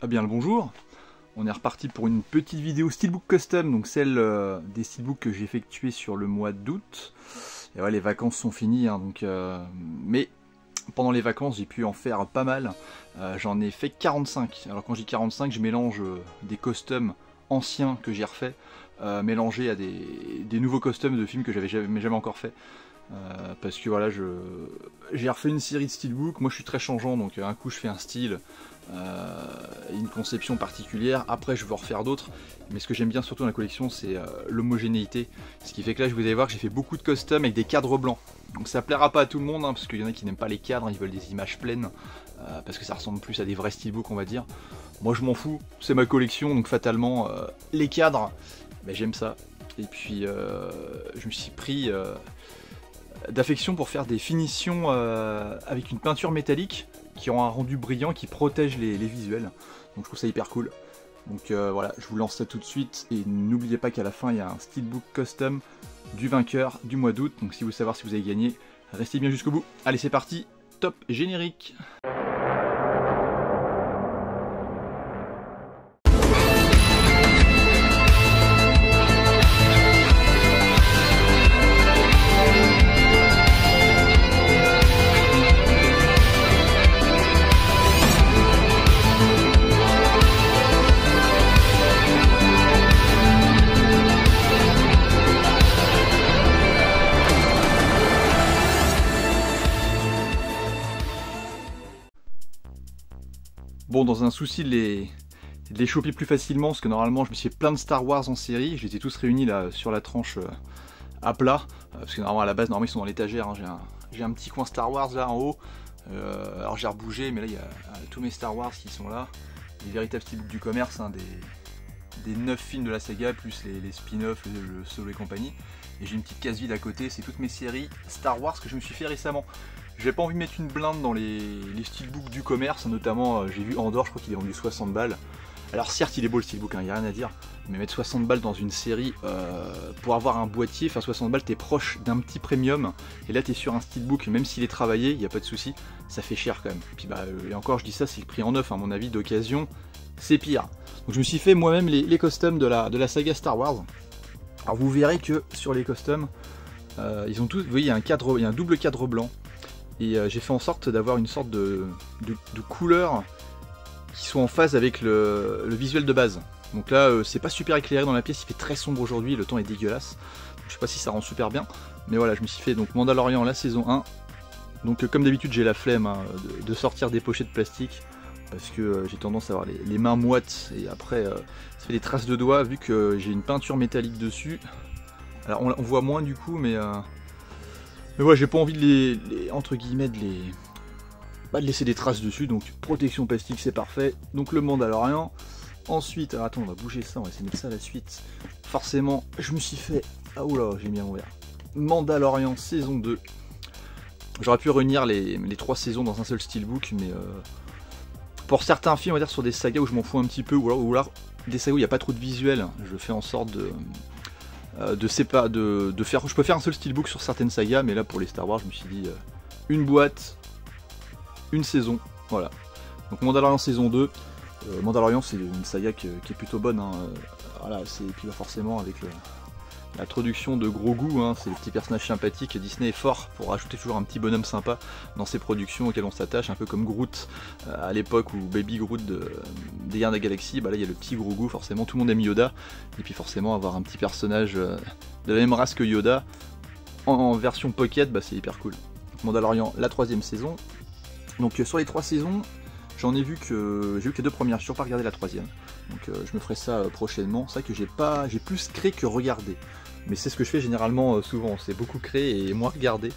Ah bien le bonjour, on est reparti pour une petite vidéo Steelbook Custom, donc celle des Steelbooks que j'ai effectué sur le mois d'août. Et ouais, les vacances sont finies, hein, mais pendant les vacances j'ai pu en faire pas mal, j'en ai fait 45. Alors quand je dis 45, je mélange des customs anciens que j'ai refait, mélangés à des nouveaux customs de films que j'avais jamais encore fait. Parce que voilà, j'ai refait une série de steelbook. Moi je suis très changeant, donc un coup je fais un style, une conception particulière, après je veux en refaire d'autres, mais ce que j'aime bien surtout dans la collection c'est l'homogénéité, ce qui fait que là vous allez voir que j'ai fait beaucoup de custom avec des cadres blancs, donc ça plaira pas à tout le monde, hein, parce qu'il y en a qui n'aiment pas les cadres, ils veulent des images pleines, parce que ça ressemble plus à des vrais steelbooks on va dire. Moi je m'en fous, c'est ma collection, donc fatalement les cadres, ben, j'aime ça, et puis je me suis pris d'affection pour faire des finitions avec une peinture métallique qui ont un rendu brillant, qui protège les visuels. Donc je trouve ça hyper cool. Donc voilà, je vous lance ça tout de suite. Et n'oubliez pas qu'à la fin, il y a un Steelbook Custom du vainqueur du mois d'août. Donc si vous voulez savoir si vous avez gagné, restez bien jusqu'au bout. Allez, c'est parti, top générique. Bon, dans un souci de les choper plus facilement, parce que normalement je me suis fait plein de Star Wars en série, je les ai tous réunis là sur la tranche à plat, parce que normalement à la base ils sont dans l'étagère, hein. J'ai un petit coin Star Wars là en haut, alors j'ai rebougé, mais là il y a tous mes Star Wars qui sont là, les véritables steelbooks du commerce, hein, des 9 films de la saga, plus les spin-offs, le solo et compagnie, et j'ai une petite case vide à côté, c'est toutes mes séries Star Wars que je me suis fait récemment. J'ai pas envie de mettre une blinde dans les steelbooks du commerce, notamment j'ai vu Andorre, je crois qu'il est vendu 60 balles. Alors certes il est beau le steelbook, hein, y a rien à dire, mais mettre 60 balles dans une série pour avoir un boîtier, enfin 60 balles t'es proche d'un petit premium, et là t'es sur un steelbook, même s'il est travaillé, il n'y a pas de souci, ça fait cher quand même. Et puis et encore je dis ça, c'est le prix en neuf, à mon avis d'occasion, c'est pire. Donc je me suis fait moi-même les customs de la saga Star Wars. Alors vous verrez que sur les customs, ils ont tous, vous voyez il y a un double cadre blanc. Et j'ai fait en sorte d'avoir une sorte de couleurs qui sont en phase avec le visuel de base. Donc là c'est pas super éclairé dans la pièce, il fait très sombre aujourd'hui, le temps est dégueulasse. Donc, je sais pas si ça rend super bien. Mais voilà, je me suis fait donc Mandalorian la saison 1. Donc comme d'habitude j'ai la flemme, hein, de sortir des pochettes plastique. Parce que j'ai tendance à avoir les mains moites. Et après ça fait des traces de doigts vu que j'ai une peinture métallique dessus. Alors on voit moins du coup, mais ouais, j'ai pas envie de entre guillemets de laisser des traces dessus, donc protection plastique c'est parfait. Donc le Mandalorian. Ensuite, alors attends, on va bouger ça, on va essayer de mettre ça à la suite. Forcément, je me suis fait, ah oula, j'ai mis à l'envers. Mandalorian saison 2. J'aurais pu réunir les 3 saisons dans un seul steelbook, mais pour certains films, on va dire sur des sagas où je m'en fous un petit peu, ou alors des sagas où il n'y a pas trop de visuel, je fais en sorte je peux faire un seul steelbook sur certaines sagas, mais là pour les Star Wars je me suis dit une boîte, une saison, voilà. Donc Mandalorian saison 2, Mandalorian c'est une saga qui est plutôt bonne, hein. Voilà, et puis forcément avec l'introduction de Grogu, hein, c'est des petits personnages sympathiques, Disney est fort pour rajouter toujours un petit bonhomme sympa dans ses productions auxquelles on s'attache, un peu comme Groot à l'époque où Baby Groot des Gardiens de la Galaxie, bah là il y a le petit Grogu, forcément tout le monde aime Yoda, et puis forcément avoir un petit personnage de la même race que Yoda en version pocket, bah c'est hyper cool. Donc, Mandalorian la 3ème saison. Donc sur les 3 saisons, j'ai vu que les 2 premières, je n'ai toujours pas regardé la 3ème, donc je me ferai ça prochainement. C'est vrai que j'ai plus créé que regardé, mais c'est ce que je fais généralement souvent, c'est beaucoup créer et moins regarder.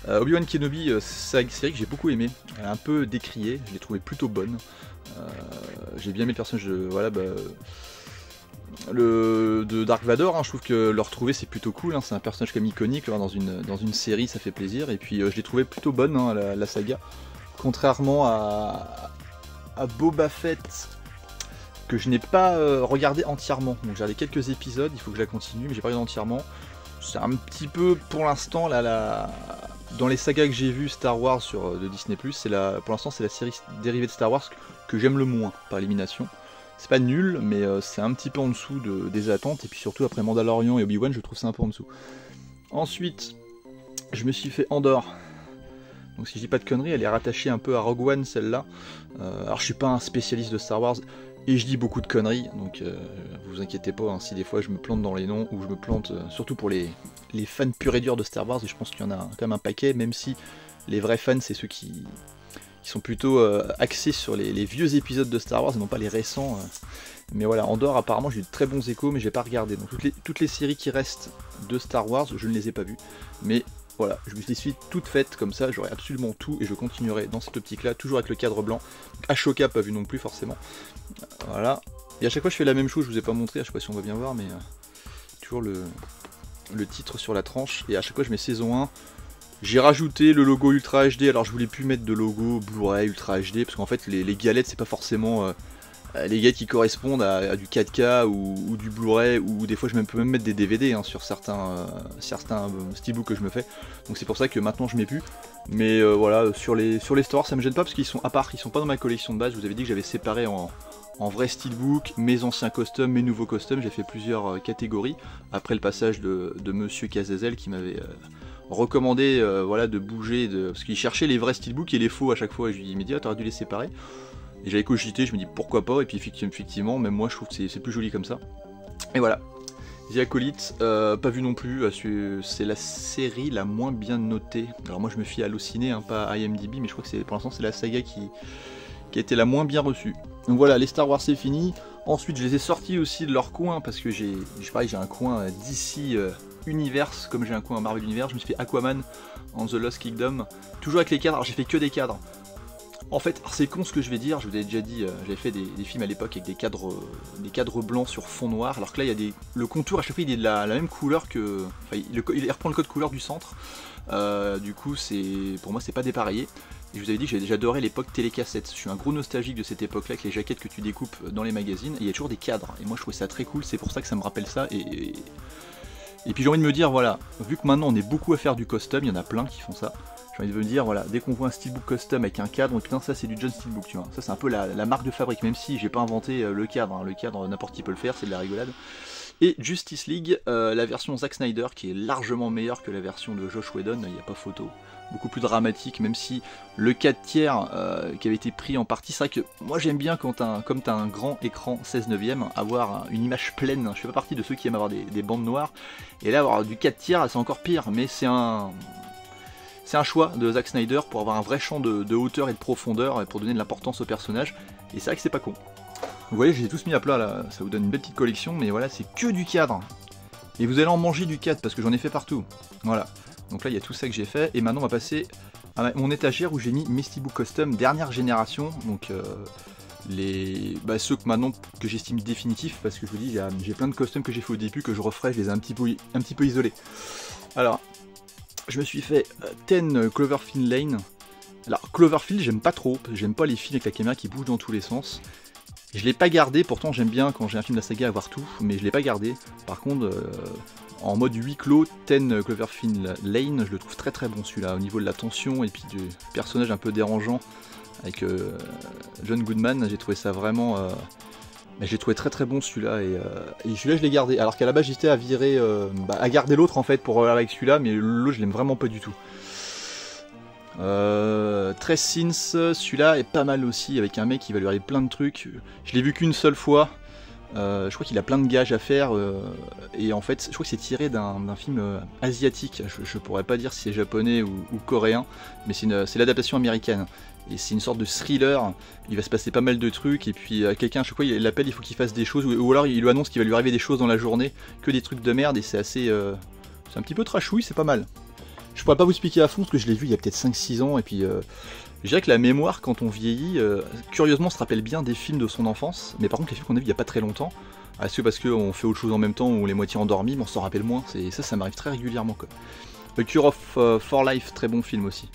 Obi-Wan Kenobi, c'est une série que j'ai beaucoup aimé, elle est un peu décriée, je l'ai trouvée plutôt bonne. J'ai bien aimé le personnage de Dark Vador, hein. Je trouve que le retrouver c'est plutôt cool, hein. C'est un personnage comme iconique, dans une série ça fait plaisir, et puis je l'ai trouvé plutôt bonne, hein, la saga. Contrairement à Boba Fett, que je n'ai pas regardé entièrement. Donc j'ai regardé quelques épisodes, il faut que je la continue, mais j'ai pas regardé entièrement. C'est un petit peu pour l'instant dans les sagas que j'ai vues Star Wars de Disney+, pour l'instant c'est la série dérivée de Star Wars que j'aime le moins par élimination. C'est pas nul, mais c'est un petit peu en dessous des attentes, et puis surtout après Mandalorian et Obi-Wan, je trouve ça un peu en dessous. Ensuite, je me suis fait Andor. Donc si je dis pas de conneries, elle est rattachée un peu à Rogue One, celle-là. Alors je suis pas un spécialiste de Star Wars, et je dis beaucoup de conneries, donc vous inquiétez pas hein, si des fois je me plante dans les noms, ou je me plante, surtout pour les fans purs et durs de Star Wars, et je pense qu'il y en a quand même un paquet, même si les vrais fans c'est ceux qui sont plutôt axés sur les vieux épisodes de Star Wars, et non pas les récents. Mais voilà, Andor apparemment j'ai eu de très bons échos, mais j'ai pas regardé, donc toutes les séries qui restent de Star Wars, je ne les ai pas vues, mais voilà, je me les suis toutes faites comme ça, j'aurai absolument tout et je continuerai dans cette optique là, toujours avec le cadre blanc. Ashoka pas vu non plus forcément. Voilà. Et à chaque fois je fais la même chose, je vous ai pas montré, je sais pas si on va bien voir, mais toujours le titre sur la tranche, et à chaque fois je mets saison 1. J'ai rajouté le logo Ultra HD, alors je voulais plus mettre de logo Blu-ray Ultra HD, parce qu'en fait les galettes c'est pas forcément les galettes qui correspondent à du 4K ou du Blu-ray, ou des fois je peux même mettre des DVD hein, sur certains steelbooks que je me fais, donc c'est pour ça que maintenant je mets plus. Mais voilà, sur les stores ça me gêne pas, parce qu'ils sont à part, ils sont pas dans ma collection de base. Je vous avais dit que j'avais séparé en vrai steelbook, mes anciens costumes, mes nouveaux costumes, j'ai fait plusieurs catégories, après le passage de Monsieur Kazazel qui m'avait recommandé voilà, de bouger, parce qu'il cherchait les vrais steelbooks et les faux à chaque fois, et je lui ai dit t'aurais dû les séparer. Et j'avais cogité, je me dis pourquoi pas, et puis effectivement, même moi je trouve que c'est plus joli comme ça. Et voilà, The Acolyte, pas vu non plus, c'est la série la moins bien notée. Alors moi je me fie à Allociné, hein, pas à IMDb, mais je crois que pour l'instant c'est la saga qui a été la moins bien reçue. Donc voilà, les Star Wars c'est fini. Ensuite je les ai sortis aussi de leur coin, parce que j'ai un coin DC Universe, comme j'ai un coin Marvel Universe. Je me suis fait Aquaman en The Lost Kingdom, toujours avec les cadres. Alors j'ai fait que des cadres. En fait, c'est con ce que je vais dire, je vous avais déjà dit, j'avais fait des films à l'époque avec des cadres blancs sur fond noir, alors que là, le contour, à chaque fois, il est de la même couleur que... Enfin, il reprend le code couleur du centre, du coup, pour moi, c'est pas dépareillé. Et je vous avais dit que j'adorais l'époque télécassette, je suis un gros nostalgique de cette époque-là, avec les jaquettes que tu découpes dans les magazines, et il y a toujours des cadres, et moi, je trouvais ça très cool, c'est pour ça que ça me rappelle ça, et puis j'ai envie de me dire, voilà, vu que maintenant, on est beaucoup à faire du custom, il y en a plein qui font ça. J'ai envie de me dire, voilà, dès qu'on voit un steelbook custom avec un cadre, putain, ça c'est du John Steelbook, tu vois. Ça c'est un peu la marque de fabrique, même si j'ai pas inventé le cadre. Hein. Le cadre, n'importe qui peut le faire, c'est de la rigolade. Et Justice League, la version Zack Snyder, qui est largement meilleure que la version de Josh Whedon, il n'y a pas photo. Beaucoup plus dramatique, même si le 4/3 qui avait été pris en partie, c'est vrai que moi j'aime bien comme tu as un grand écran 16/9, avoir une image pleine. Je fais pas partie de ceux qui aiment avoir des bandes noires. Et là, avoir du 4/3, c'est encore pire, mais c'est un choix de Zack Snyder pour avoir un vrai champ de hauteur et de profondeur et pour donner de l'importance au personnage. Et c'est vrai que c'est pas con. Vous voyez, j'ai tous mis à plat là, ça vous donne une belle petite collection, mais voilà, c'est que du cadre. Et vous allez en manger du cadre parce que j'en ai fait partout. Voilà. Donc là, il y a tout ça que j'ai fait. Et maintenant, on va passer à mon étagère où j'ai mis mes steelbooks custom dernière génération. Donc ceux que j'estime définitifs, parce que je vous dis, j'ai plein de costumes que j'ai fait au début que je referai, je les ai un petit peu isolés. Alors, je me suis fait 10 Cloverfield Lane. Alors Cloverfield j'aime pas trop, j'aime pas les films avec la caméra qui bouge dans tous les sens. Je l'ai pas gardé, pourtant j'aime bien quand j'ai un film de la saga avoir tout, mais je l'ai pas gardé. Par contre, en mode huis clos, 10 Cloverfield Lane, je le trouve très très bon celui-là, au niveau de la tension et puis du personnage un peu dérangeant avec John Goodman, j'ai trouvé ça vraiment... j'ai trouvé très très bon celui-là, et celui-là je l'ai gardé, alors qu'à la base j'étais à virer, à garder l'autre en fait pour avec celui-là, mais l'autre je l'aime vraiment pas du tout. 13 Sins, celui-là est pas mal aussi, avec un mec qui va lui arriver plein de trucs. Je l'ai vu qu'une seule fois, je crois qu'il a plein de gages à faire, et en fait je crois que c'est tiré d'un film asiatique, je pourrais pas dire si c'est japonais ou coréen, mais c'est l'adaptation américaine. Et c'est une sorte de thriller, il va se passer pas mal de trucs, et puis quelqu'un à chaque fois il l'appelle, il faut qu'il fasse des choses, ou alors il lui annonce qu'il va lui arriver des choses dans la journée, que des trucs de merde, et c'est assez... c'est un petit peu trashouille, c'est pas mal. Je pourrais pas vous expliquer à fond, parce que je l'ai vu il y a peut-être 5-6 ans, et puis je dirais que la mémoire, quand on vieillit, curieusement on se rappelle bien des films de son enfance, mais par contre les films qu'on a vus il y a pas très longtemps, est-ce que parce qu'on fait autre chose en même temps, ou on est moitié endormi, mais on s'en rappelle moins, ça m'arrive très régulièrement quoi. The Cure for Life, très bon film aussi.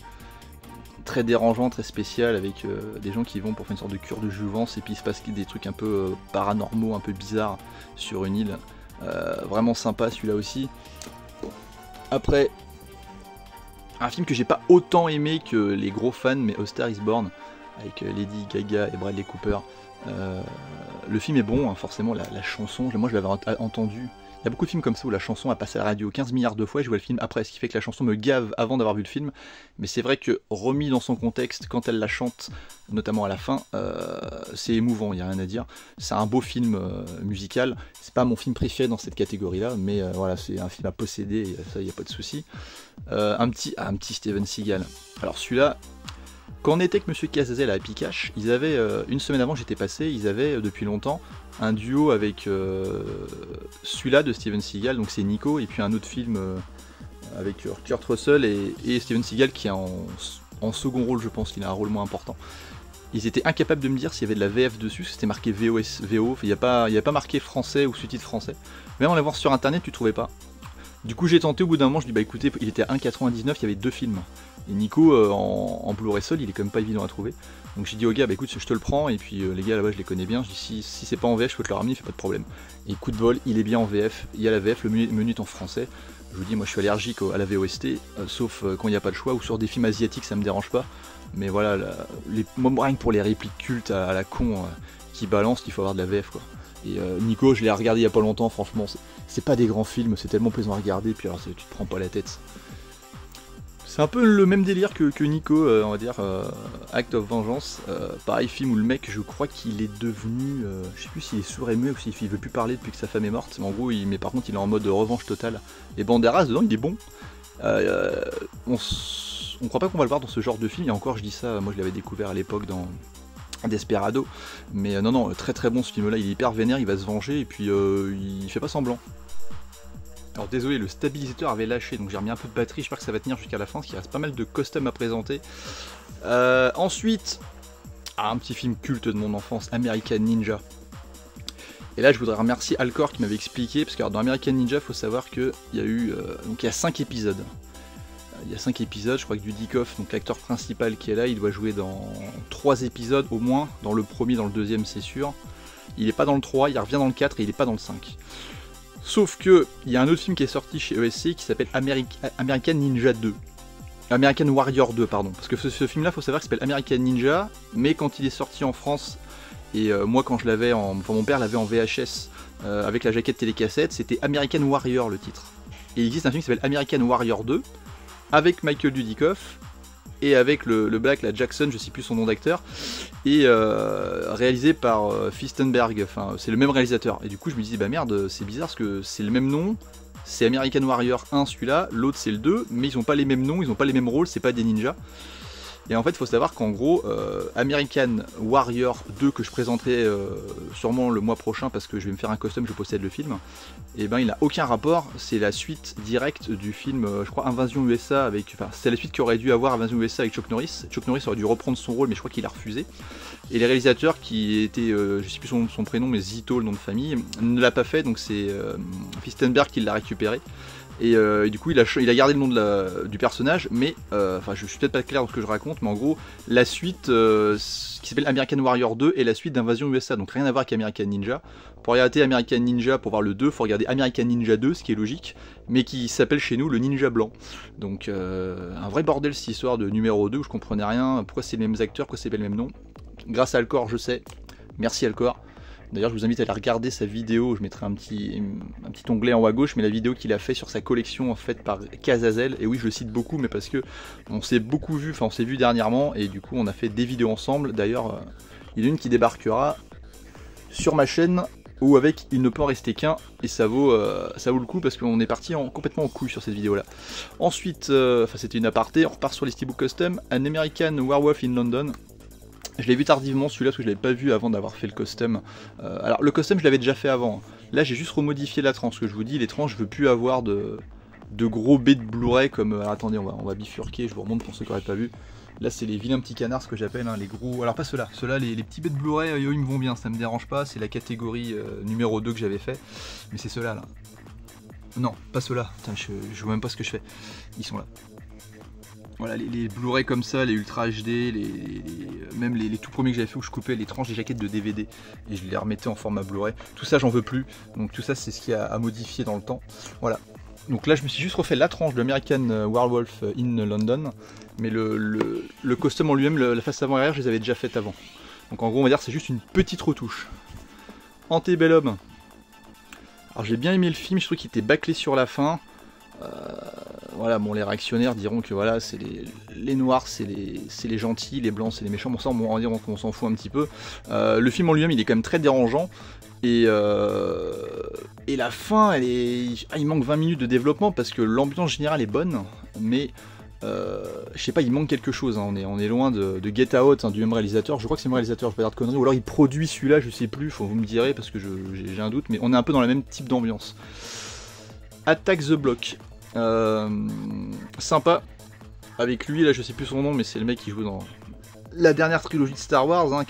Très dérangeant, très spécial, avec des gens qui vont pour faire une sorte de cure de jouvence, et puis il se passe des trucs un peu paranormaux, un peu bizarres sur une île. Vraiment sympa celui-là aussi. Après, Un film que j'ai pas autant aimé que les gros fans, mais A Star is Born, avec Lady Gaga et Bradley Cooper. Le film est bon, hein, forcément, la chanson, moi je l'avais entendu. Il y a beaucoup de films comme ça où la chanson a passé à la radio 15 milliards de fois et je vois le film après, ce qui fait que la chanson me gave avant d'avoir vu le film. Mais c'est vrai que remis dans son contexte, quand elle la chante, notamment à la fin, c'est émouvant, il n'y a rien à dire. C'est un beau film musical, c'est pas mon film préféré dans cette catégorie-là, mais voilà, c'est un film à posséder, et ça, il n'y a pas de souci. Un petit Steven Seagal. Alors celui-là, quand on était avec Monsieur Cazazel à Happy Cash, ils avaient, une semaine avant que j'étais passé, ils avaient depuis longtemps un duo avec celui-là de Steven Seagal, donc c'est Nico, et puis un autre film avec Kurt Russell et Steven Seagal qui est en second rôle, je pense qu'il a un rôle moins important. Ils étaient incapables de me dire s'il y avait de la VF dessus, parce que c'était marqué VO, il n'y a pas marqué français ou sous-titre français. Même en allant voir sur internet, tu trouvais pas. Du coup j'ai tenté, au bout d'un moment je dis bah écoutez, il était à 1,99, il y avait 2 films. Et Nico en Blu-ray seul, il est quand même pas évident à trouver. Donc j'ai dit au gars bah écoute je te le prends, et puis les gars là-bas je les connais bien, je dis si c'est pas en VF je peux te le ramener, fait pas de problème. Et coup de bol, il est bien en VF, il y a la VF, le menu est en français. Je vous dis moi je suis allergique à la VOST, sauf quand il n'y a pas le choix, ou sur des films asiatiques ça me dérange pas. Mais voilà, rien que pour les répliques cultes à la con qui balancent, il faut avoir de la VF quoi. Et Nico, je l'ai regardé il y a pas longtemps, franchement, c'est pas des grands films, c'est tellement plaisant à regarder, puis alors tu te prends pas la tête. C'est un peu le même délire que Nico, on va dire, Act of Vengeance. Pareil, film où le mec, je crois qu'il est devenu, je sais plus s'il est sourd et muet ou s'il veut plus parler depuis que sa femme est morte, mais en gros, mais par contre, il est en mode revanche totale. Et Banderas, dedans, il est bon. On croit pas qu'on va le voir dans ce genre de film, et encore, je dis ça, moi je l'avais découvert à l'époque dans Desperado, mais non, très très bon ce film là, il est hyper vénère, il va se venger et puis il fait pas semblant. Alors désolé, le stabilisateur avait lâché, donc j'ai remis un peu de batterie, j'espère que ça va tenir jusqu'à la fin, parce qu'il reste pas mal de costumes à présenter. Ensuite, un petit film culte de mon enfance, American Ninja. Et là je voudrais remercier Alcor qui m'avait expliqué, parce que dans American Ninja, il faut savoir qu'il y a eu, donc il y a 5 épisodes. Il y a 5 épisodes, je crois que Dudikoff, donc l'acteur principal qui est là, il doit jouer dans 3 épisodes au moins, dans le premier, dans le deuxième c'est sûr. Il n'est pas dans le 3, il revient dans le 4 et il n'est pas dans le 5. Sauf que, il y a un autre film qui est sorti chez ESC qui s'appelle American Ninja 2. American Warrior 2, pardon. Parce que ce film-là, il faut savoir qu'il s'appelle American Ninja, mais quand il est sorti en France, et moi quand je l'avais enfin mon père l'avait en VHS, avec la jaquette télécassette, c'était American Warrior le titre. Et il existe un film qui s'appelle American Warrior 2, avec Michael Dudikoff et avec le Black, la Jackson, je sais plus son nom d'acteur, et réalisé par Fistenberg, enfin c'est le même réalisateur. Et du coup je me dis bah merde, c'est bizarre parce que c'est le même nom, c'est American Warrior 1 celui-là, l'autre c'est le 2, mais ils ont pas les mêmes noms, ils ont pas les mêmes rôles, c'est pas des ninjas. Et en fait, il faut savoir qu'en gros, American Warrior 2, que je présenterai sûrement le mois prochain, parce que je vais me faire un custom, je possède le film, et ben il n'a aucun rapport, c'est la suite directe du film, je crois, Invasion USA, enfin, c'est la suite qu'aurait dû avoir Invasion USA avec Chuck Norris. Chuck Norris aurait dû reprendre son rôle, mais je crois qu'il a refusé. Et les réalisateurs, qui étaient, je sais plus son prénom, mais Zito, le nom de famille, ne l'a pas fait, donc c'est Fistenberg qui l'a récupéré. Et du coup il a gardé le nom du personnage, mais enfin je suis peut-être pas clair dans ce que je raconte, mais en gros la suite qui s'appelle American Warrior 2 est la suite d'Invasion USA, donc rien à voir avec American Ninja. Pour regarder American Ninja, pour voir le 2, faut regarder American Ninja 2, ce qui est logique, mais qui s'appelle chez nous le Ninja Blanc. Donc un vrai bordel cette histoire de numéro 2 où je comprenais rien, pourquoi c'est les mêmes acteurs, pourquoi c'est pas le même nom. Grâce à Alcor je sais, merci Alcor. D'ailleurs, je vous invite à aller regarder sa vidéo, je mettrai un petit onglet en haut à gauche, mais la vidéo qu'il a fait sur sa collection faite par Cazazel, et oui, je le cite beaucoup, mais parce que on s'est beaucoup vu, enfin on s'est vu dernièrement, et du coup on a fait des vidéos ensemble. D'ailleurs, il y en a une qui débarquera sur ma chaîne, où avec Il ne peut en rester qu'un, et ça vaut le coup, parce qu'on est parti complètement en couille sur cette vidéo-là. Ensuite, enfin c'était une aparté, on repart sur les Steelbook Custom, An American Werewolf in London. Je l'ai vu tardivement celui-là parce que je l'avais pas vu avant d'avoir fait le custom. Alors le custom je l'avais déjà fait avant. Là j'ai juste remodifié la tranche. Ce que je vous dis, les tranches je veux plus avoir de gros baies de Blu-ray comme. Alors, attendez, on va bifurquer, je vous remonte pour ceux qui n'auraient pas vu. Là c'est les vilains petits canards, ce que j'appelle, hein, les gros. Alors pas ceux-là, les petits baies de Blu-ray, ils me vont bien, ça me dérange pas. C'est la catégorie numéro 2 que j'avais fait. Mais c'est ceux-là là. Non, pas ceux-là. Je vois même pas ce que je fais. Ils sont là. Voilà, les Blu-ray comme ça, les Ultra HD, même les tout premiers que j'avais fait où je coupais les tranches des jaquettes de DVD et je les remettais en format Blu-ray. Tout ça, j'en veux plus. Donc tout ça, c'est ce qu'il y a à modifier dans le temps. Voilà. Donc là je me suis juste refait la tranche de American Werewolf in London, mais le costume en lui-même, la face avant et arrière, je les avais déjà faites avant. Donc en gros on va dire que c'est juste une petite retouche. Antebellum. Alors j'ai bien aimé le film, je trouve qu'il était bâclé sur la fin. Voilà, bon les réactionnaires diront que voilà, c'est les noirs c'est les gentils, les blancs c'est les méchants, bon ça on va dire qu'on s'en fout un petit peu. Le film en lui-même il est quand même très dérangeant. Et la fin, il manque 20 minutes de développement parce que l'ambiance générale est bonne, mais je sais pas, il manque quelque chose. Hein. On est loin de Get Out, hein, du même réalisateur. Je crois que c'est le même réalisateur, je vais pas dire de conneries. Ou alors il produit celui-là, je sais plus, vous me direz parce que j'ai un doute, mais on est un peu dans le même type d'ambiance. Attack the Block. Sympa. Avec lui, là je sais plus son nom, mais c'est le mec qui joue dans la dernière trilogie de Star Wars, hein,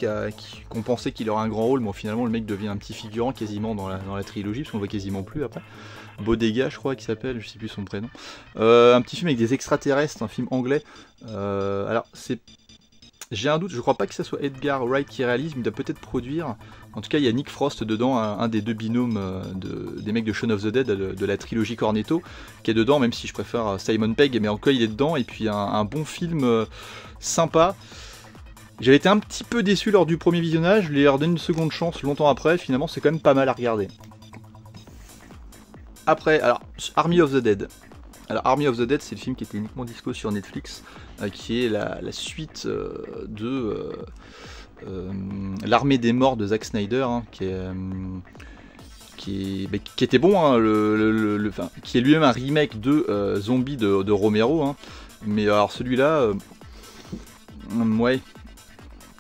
qu'on pensait qu'il aurait un grand rôle, mais finalement le mec devient un petit figurant quasiment dans la trilogie, parce qu'on voit quasiment plus après. Bodega, je crois qu'il s'appelle, je sais plus son prénom. Un petit film avec des extraterrestres, un film anglais. Alors, j'ai un doute, je crois pas que ça soit Edgar Wright qui réalise, mais il doit peut-être produire. En tout cas, il y a Nick Frost dedans, un des deux binômes des mecs de Shaun of the Dead, de la trilogie Cornetto, qui est dedans, même si je préfère Simon Pegg, mais en tout cas, il est dedans, et puis un bon film sympa. J'avais été un petit peu déçu lors du premier visionnage, je lui ai redonné une seconde chance longtemps après, finalement c'est quand même pas mal à regarder. Après, alors, Army of the Dead. Alors, Army of the Dead, c'est le film qui était uniquement dispo sur Netflix, qui est la suite de L'Armée des Morts de Zack Snyder, hein, qui était bon, hein, qui est lui-même un remake de Zombie de Romero, hein, mais alors celui-là, ouais.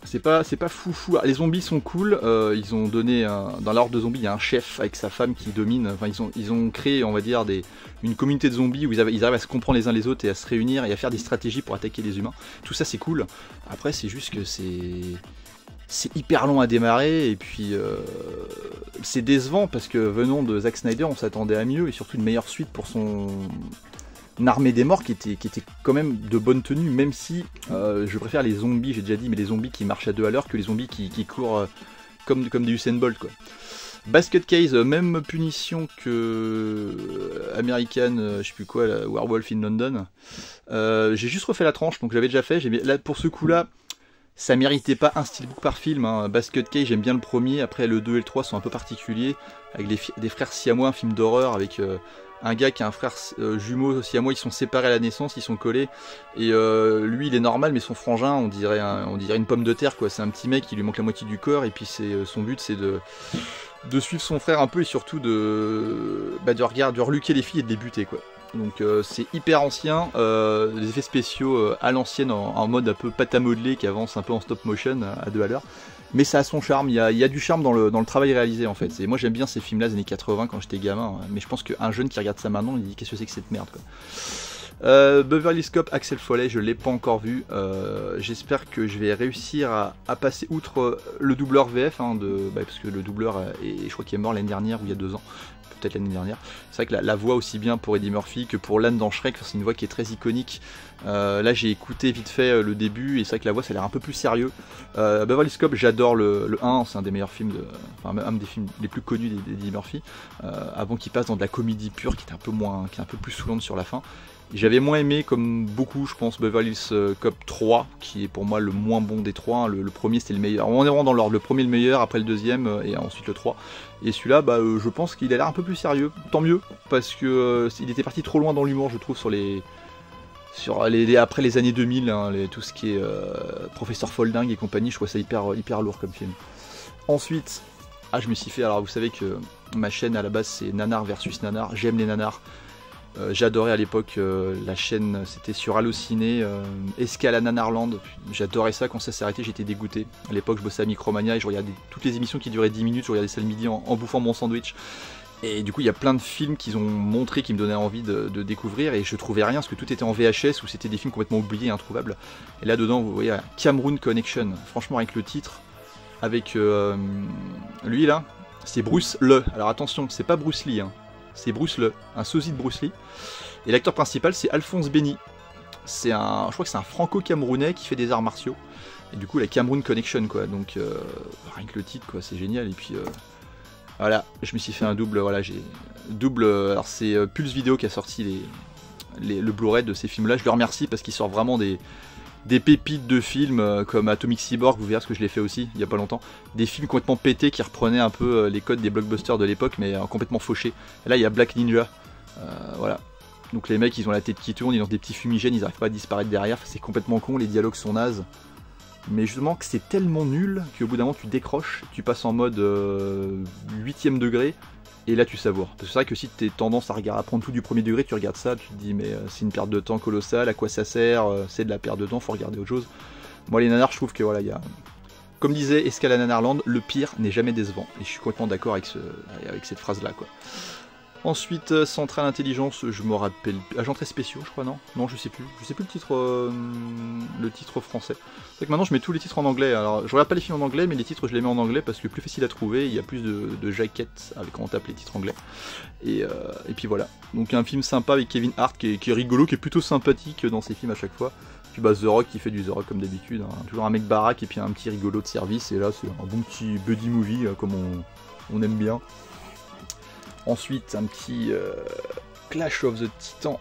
C'est pas foufou. Les zombies sont cool. Ils ont donné dans l'ordre de zombies, il y a un chef avec sa femme qui domine. Enfin, ils ont créé, on va dire, une communauté de zombies où ils arrivent à se comprendre les uns les autres et à se réunir et à faire des stratégies pour attaquer les humains. Tout ça, c'est cool. Après, c'est juste que c'est hyper long à démarrer et puis c'est décevant parce que venant de Zack Snyder, on s'attendait à mieux et surtout une meilleure suite pour son Armée des Morts qui était quand même de bonne tenue, même si je préfère les zombies, j'ai déjà dit, mais les zombies qui marchent à 2 à l'heure que les zombies qui courent comme des Usain Bolt, quoi. Basket Case, même punition que American, je sais plus quoi, Werewolf in London. J'ai juste refait la tranche, donc j'avais déjà fait. Là, pour ce coup-là, ça méritait pas un steelbook par film. Hein. Basket Case, j'aime bien le premier. Après, le 2 et le 3 sont un peu particuliers, avec des frères siamois, un film d'horreur avec un gars qui a un frère jumeau siamois, ils sont séparés à la naissance, ils sont collés. Et lui, il est normal, mais son frangin, on dirait une pomme de terre, quoi. C'est un petit mec qui lui manque la moitié du corps, et puis son but, c'est de suivre son frère un peu et surtout de reluquer les filles et de les buter, quoi. Donc c'est hyper ancien, des effets spéciaux à l'ancienne en mode un peu pâte à modeler qui avance un peu en stop motion à 2 à l'heure. Mais ça a son charme, il y a du charme dans le travail réalisé en fait. Et moi j'aime bien ces films là des années 80 quand j'étais gamin, mais je pense qu'un jeune qui regarde ça maintenant il dit qu'est-ce que c'est que cette merde, quoi. Beverly Hills Cop, Axel Foley, je l'ai pas encore vu. J'espère que je vais réussir à passer outre le doubleur VF, hein, parce que le doubleur je crois qu'il est mort l'année dernière ou il y a 2 ans, peut-être l'année dernière. C'est vrai que la voix aussi bien pour Eddie Murphy que pour Lan dans Shrek, c'est une voix qui est très iconique. Là j'ai écouté vite fait le début et c'est vrai que la voix ça a l'air un peu plus sérieux. Beverly Hills Cop, j'adore le 1, c'est un des meilleurs films, un des films les plus connus d'Eddie Murphy, avant qu'il passe dans de la comédie pure qui est un peu plus saoulante sur la fin. J'avais moins aimé, comme beaucoup, je pense, Beverly Hills Cop 3, qui est pour moi le moins bon des 3. Le premier c'était le meilleur. On est vraiment dans l'ordre. Le premier le meilleur, après le deuxième, et ensuite le 3. Et celui-là, je pense qu'il a l'air un peu plus sérieux. Tant mieux, parce que il était parti trop loin dans l'humour, je trouve, après les années 2000, hein, tout ce qui est Professeur Folding et compagnie, je trouve ça hyper lourd comme film. Ensuite, je me suis fait, alors vous savez que ma chaîne à la base c'est Nanar versus Nanar, j'aime les nanars. J'adorais à l'époque la chaîne, c'était sur Allociné, Escale à Nanarland. J'adorais ça, quand ça s'est arrêté j'étais dégoûté. À l'époque je bossais à Micromania et je regardais toutes les émissions qui duraient 10 minutes, je regardais ça le midi en bouffant mon sandwich. Et du coup il y a plein de films qu'ils ont montrés qui me donnaient envie de découvrir et je trouvais rien parce que tout était en VHS ou c'était des films complètement oubliés et introuvables. Et là dedans vous voyez Cameroon Connection, franchement avec le titre, avec lui là, c'est Bruce Lee. Alors attention, c'est pas Bruce Lee, hein. C'est Bruce Lee, un sosie de Bruce Lee. Et l'acteur principal, c'est Alphonse Béni. Je crois que c'est un franco-camerounais qui fait des arts martiaux. Et du coup, la Cameroon Connection, quoi. Donc, rien que le titre, quoi, c'est génial. Et puis, Voilà, je me suis fait un double, voilà, j'ai double, alors c'est Pulse Vidéo qui a sorti le Blu-ray de ces films-là, je le remercie parce qu'ils sortent vraiment des pépites de films comme Atomic Cyborg, vous verrez ce que je l'ai fait aussi il y a pas longtemps, des films complètement pétés qui reprenaient un peu les codes des blockbusters de l'époque mais complètement fauchés. Et là il y a Black Ninja, voilà. Donc les mecs ils ont la tête qui tourne, ils ont des petits fumigènes, ils n'arrivent pas à disparaître derrière, c'est complètement con, les dialogues sont nazes. Mais justement que c'est tellement nul qu'au bout d'un moment tu décroches, tu passes en mode 8ème degré et là tu savoures. Parce que c'est vrai que si tu as tendance à prendre tout du premier degré, tu regardes ça, tu te dis mais c'est une perte de temps colossale, à quoi ça sert, c'est de la perte de temps, faut regarder autre chose. Moi les nanars je trouve que voilà, il y a... Comme disait Escala Nanarland, le pire n'est jamais décevant. Et je suis complètement d'accord avec cette phrase là quoi. Ensuite, Centrale Intelligence, je me rappelle... Agents très spéciaux, je crois, non? Non, je sais plus le titre français. C'est que maintenant, je mets tous les titres en anglais. Alors, je regarde pas les films en anglais, mais les titres, je les mets en anglais parce que plus facile à trouver. Il y a plus de jaquettes avec quand on tape les titres anglais. Et puis voilà. Donc, un film sympa avec Kevin Hart qui est rigolo, qui est plutôt sympathique dans ses films à chaque fois. Puis bah, The Rock qui fait du The Rock comme d'habitude. Hein. Toujours un mec baraque et puis un petit rigolo de service. Et là, c'est un bon petit buddy movie, comme on aime bien. Ensuite, un petit Clash of the Titans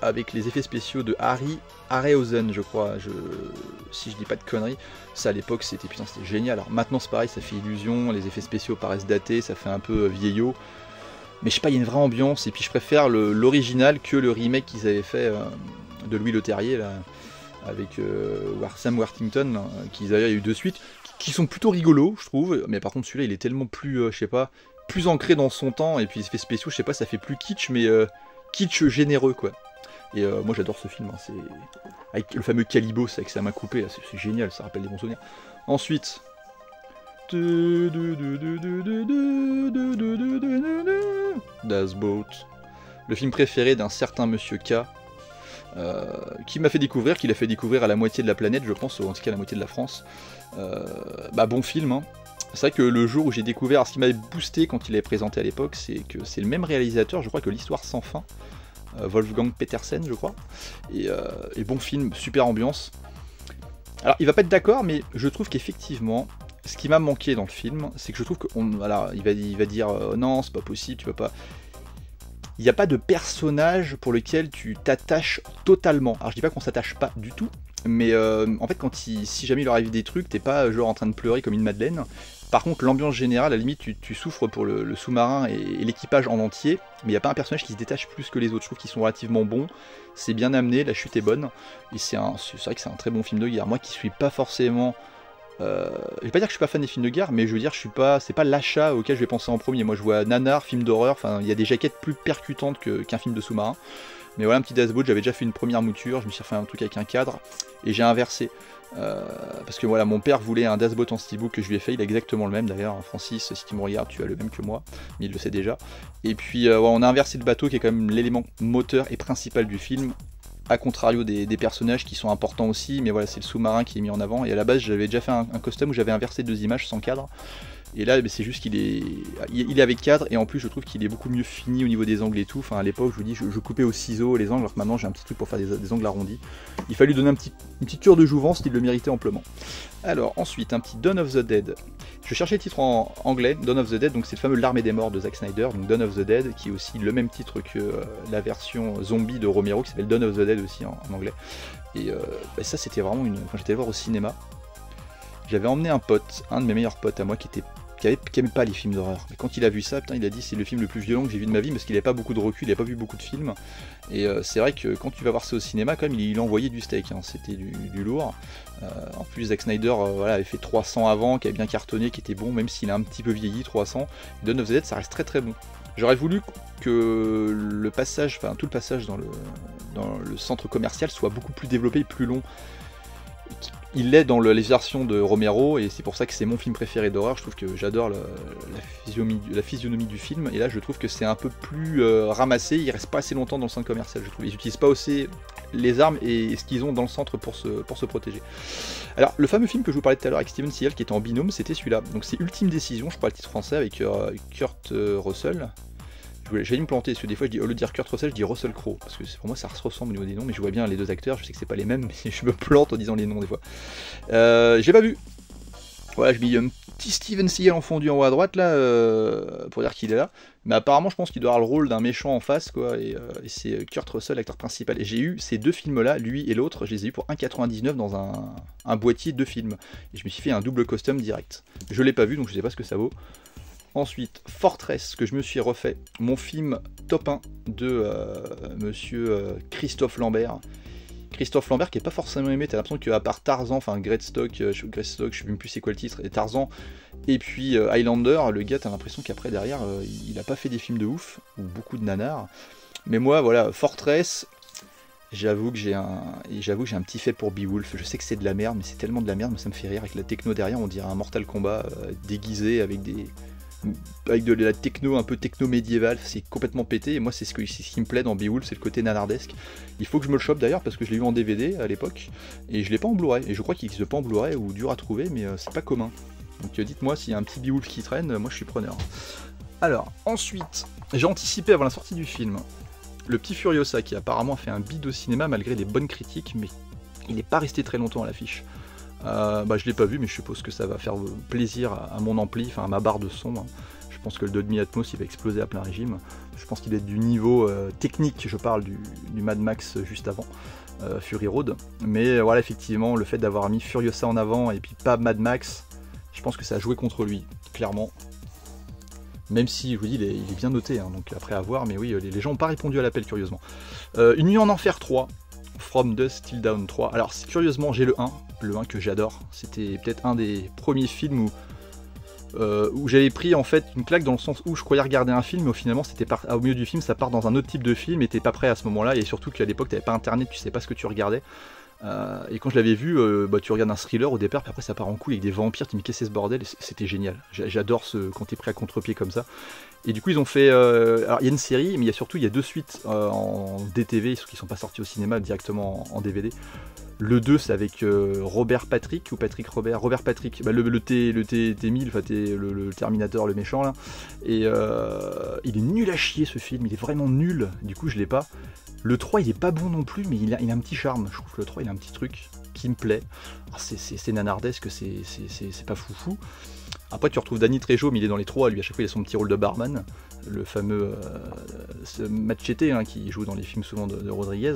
avec les effets spéciaux de Harry Harryhausen, je crois, si je dis pas de conneries. Ça à l'époque c'était génial. Alors maintenant c'est pareil, ça fait illusion, les effets spéciaux paraissent datés, ça fait un peu vieillot. Mais je sais pas, il y a une vraie ambiance et puis je préfère l'original que le remake qu'ils avaient fait de Louis Leterrier là, avec Sam Worthington, là, qu'ils avaient eu de suite, qui sont plutôt rigolos, je trouve. Mais par contre celui-là il est tellement plus, je sais pas, plus ancré dans son temps, et puis les effets spéciaux, je sais pas, ça fait plus kitsch, mais kitsch généreux, quoi. Et moi j'adore ce film, hein, c'est... Avec le fameux Calibo, c'est avec sa main coupée, c'est génial, ça rappelle des bons souvenirs. Ensuite... Das Boot. Le film préféré d'un certain Monsieur K, qui m'a fait découvrir, qu'il a fait découvrir à la moitié de la planète, je pense, ou en tout cas à la moitié de la France. Bah bon film, hein. C'est vrai que le jour où j'ai découvert, alors ce qui m'avait boosté quand il est présenté à l'époque, c'est que c'est le même réalisateur, je crois que l'Histoire sans fin, Wolfgang Petersen, je crois, et bon film, super ambiance. Alors il va pas être d'accord, mais je trouve qu'effectivement, ce qui m'a manqué dans le film, c'est que je trouve que voilà, il va dire non, c'est pas possible, tu peux pas. Il n'y a pas de personnage pour lequel tu t'attaches totalement. Alors je dis pas qu'on s'attache pas du tout, mais en fait si jamais il leur arrive des trucs, t'es pas genre en train de pleurer comme une madeleine. Par contre l'ambiance générale, à la limite tu souffres pour le sous-marin et l'équipage en entier, mais il n'y a pas un personnage qui se détache plus que les autres. Je trouve qu'ils sont relativement bons, c'est bien amené, la chute est bonne, et c'est vrai que c'est un très bon film de guerre. Moi qui suis pas forcément... je vais pas dire que je suis pas fan des films de guerre, mais je veux dire c'est pas l'achat auquel je vais penser en premier. Moi je vois nanar, film d'horreur, enfin il y a des jaquettes plus percutantes qu'un film de sous-marin. Mais voilà, un petit Das Boot, j'avais déjà fait une première mouture, je me suis refait un truc avec un cadre, et j'ai inversé. Parce que voilà, mon père voulait un Das Boot en steelbook que je lui ai fait, il a exactement le même d'ailleurs. Francis, si tu me regardes, tu as le même que moi, mais il le sait déjà. Et puis ouais, on a inversé le bateau qui est quand même l'élément moteur et principal du film. A contrario des personnages qui sont importants aussi, mais voilà, c'est le sous-marin qui est mis en avant. Et à la base, j'avais déjà fait un custom où j'avais inversé 2 images sans cadre. Et là, c'est juste qu'il est avec cadre, et en plus, je trouve qu'il est beaucoup mieux fini au niveau des angles et tout. Enfin, à l'époque, je vous dis, je coupais au ciseau les angles, alors que maintenant, j'ai un petit truc pour faire des angles arrondis. Il fallait donner une petite cure de jouvence, il le méritait amplement. Alors, ensuite, un petit Dawn of the Dead. Je cherchais le titre en anglais, Dawn of the Dead, donc c'est le fameux L'Armée des Morts de Zack Snyder, donc Dawn of the Dead, qui est aussi le même titre que la version zombie de Romero, qui s'appelle Dawn of the Dead aussi en anglais. Et bah, ça, c'était vraiment quand j'étais allé voir au cinéma, j'avais emmené un pote, un de mes meilleurs potes à moi, qui aimait pas les films d'horreur. Mais quand il a vu ça, putain, il a dit c'est le film le plus violent que j'ai vu de ma vie, parce qu'il n'avait pas beaucoup de recul, il n'avait pas vu beaucoup de films. Et c'est vrai que quand tu vas voir ça au cinéma, quand même, il envoyait du steak, hein. C'était du lourd. En plus, Zack Snyder voilà, avait fait 300 avant, qui avait bien cartonné, qui était bon, même s'il a un petit peu vieilli, 300. Dawn of the Dead, ça reste très très bon. J'aurais voulu que le passage, enfin tout le passage dans le centre commercial soit beaucoup plus développé et plus long. Il l'est dans les versions de Romero, et c'est pour ça que c'est mon film préféré d'horreur. Je trouve que j'adore la physionomie du film, et là je trouve que c'est un peu plus ramassé, il reste pas assez longtemps dans le centre commercial, je trouve. Ils n'utilisent pas aussi les armes et ce qu'ils ont dans le centre pour se protéger. Alors le fameux film que je vous parlais tout à l'heure avec Steven Seagal qui était en binôme, c'était celui-là. Donc c'est Ultime Décision, je crois le titre français, avec Kurt Russell. J'ai failli me planter, parce que des fois, au lieu de dire Kurt Russell, je dis Russell Crowe, parce que pour moi ça se ressemble au niveau des noms, mais je vois bien les deux acteurs, je sais que c'est pas les mêmes, mais je me plante en disant les noms des fois. J'ai pas vu. Voilà, je mets un petit Steven Seagal en fondu en haut à droite là, pour dire qu'il est là. Mais apparemment, je pense qu'il doit avoir le rôle d'un méchant en face, quoi. Et c'est Kurt Russell, l'acteur principal. Et j'ai eu ces deux films-là, lui et l'autre, je les ai eu pour 1,99 dans un boîtier de films. Et je me suis fait un double custom direct. Je l'ai pas vu, donc je sais pas ce que ça vaut. Ensuite, Fortress, que je me suis refait. Mon film top 1 de monsieur Christophe Lambert. Christophe Lambert qui est pas forcément aimé, t'as l'impression qu'à part Tarzan, enfin Greatstock, je sais même plus c'est quoi le titre, et Tarzan, et puis Highlander, le gars t'as l'impression qu'après derrière, il a pas fait des films de ouf, ou beaucoup de nanars. Mais moi voilà, Fortress, j'avoue que j'ai un petit fait pour Beowulf. Je sais que c'est de la merde, mais c'est tellement de la merde, mais ça me fait rire avec la techno derrière, on dirait un Mortal Kombat déguisé avec de la techno un peu techno médiévale, c'est complètement pété, et moi c'est ce qui me plaît dans Beowulf, c'est le côté nanardesque. Il faut que je me le chope d'ailleurs parce que je l'ai eu en DVD à l'époque et je l'ai pas en Blu-ray, et je crois qu'il n'existe pas en Blu-ray ou dur à trouver, mais c'est pas commun. Donc dites-moi s'il y a un petit Beowulf qui traîne, moi je suis preneur. Alors ensuite, j'ai anticipé avant la sortie du film le petit Furiosa qui apparemment a fait un bid au cinéma malgré les bonnes critiques, mais il n'est pas resté très longtemps à l'affiche. Je l'ai pas vu, mais je suppose que ça va faire plaisir à mon ampli, enfin à ma barre de son. Je pense que le Dolby Atmos il va exploser à plein régime. Je pense qu'il est du niveau technique, je parle du Mad Max juste avant, Fury Road. Mais voilà, effectivement, le fait d'avoir mis Furiosa en avant et puis pas Mad Max, je pense que ça a joué contre lui, clairement. Même si, je vous dis, il est bien noté, hein, donc après à voir, mais oui, les gens n'ont pas répondu à l'appel, curieusement. Une nuit en enfer 3. From Dusk Till Dawn 3. Alors curieusement j'ai le 1 que j'adore. C'était peut-être un des premiers films où j'avais pris en fait une claque dans le sens où je croyais regarder un film, mais finalement c'était au milieu du film ça part dans un autre type de film et t'es pas prêt à ce moment-là, et surtout qu'à l'époque t'avais pas internet, tu sais pas ce que tu regardais. Et quand je l'avais vu, tu regardes un thriller au départ, puis après ça part en couille avec des vampires, tu me dis qu'est-ce que c'est ce bordel, c'était génial. J'adore quand t'es pris à contre-pied comme ça. Et du coup ils ont fait, alors il y a une série, mais il y a deux suites en DTV qui sont pas sortis au cinéma, directement en DVD. Le 2 c'est avec Robert Patrick, ou Patrick Robert Patrick, le T1000, enfin le Terminator, le méchant là. Et il est nul à chier ce film, il est vraiment nul, du coup je l'ai pas. Le 3 il est pas bon non plus, mais il a un petit charme, je trouve que le 3 il a un petit truc qui me plaît. C'est nanardesque, c'est pas foufou. Après tu retrouves Danny Trejo, mais il est dans les 3, lui à chaque fois il a son petit rôle de barman, le fameux Machete hein, qui joue dans les films souvent de Rodriguez.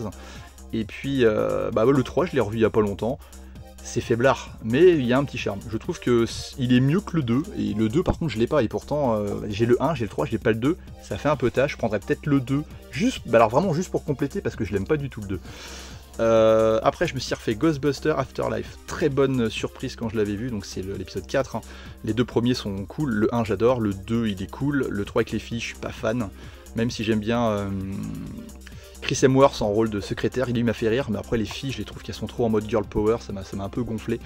Et puis le 3 je l'ai revu il y a pas longtemps, c'est faiblard, mais il y a un petit charme. Je trouve que il est mieux que le 2, et le 2 par contre je l'ai pas, et pourtant j'ai le 1, j'ai le 3, j'ai pas le 2, ça fait un peu tâche, je prendrais peut-être le 2, alors vraiment juste pour compléter, parce que je l'aime pas du tout le 2. Après je me suis refait Ghostbusters Afterlife, très bonne surprise quand je l'avais vu, donc c'est l'épisode 4, hein. Les deux premiers sont cool, le 1 j'adore, le 2 il est cool, le 3 avec les filles je suis pas fan, même si j'aime bien Chris Hemsworth en rôle de secrétaire, il m'a fait rire, mais après les filles je les trouve qu'elles sont trop en mode girl power, ça m'a un peu gonflé.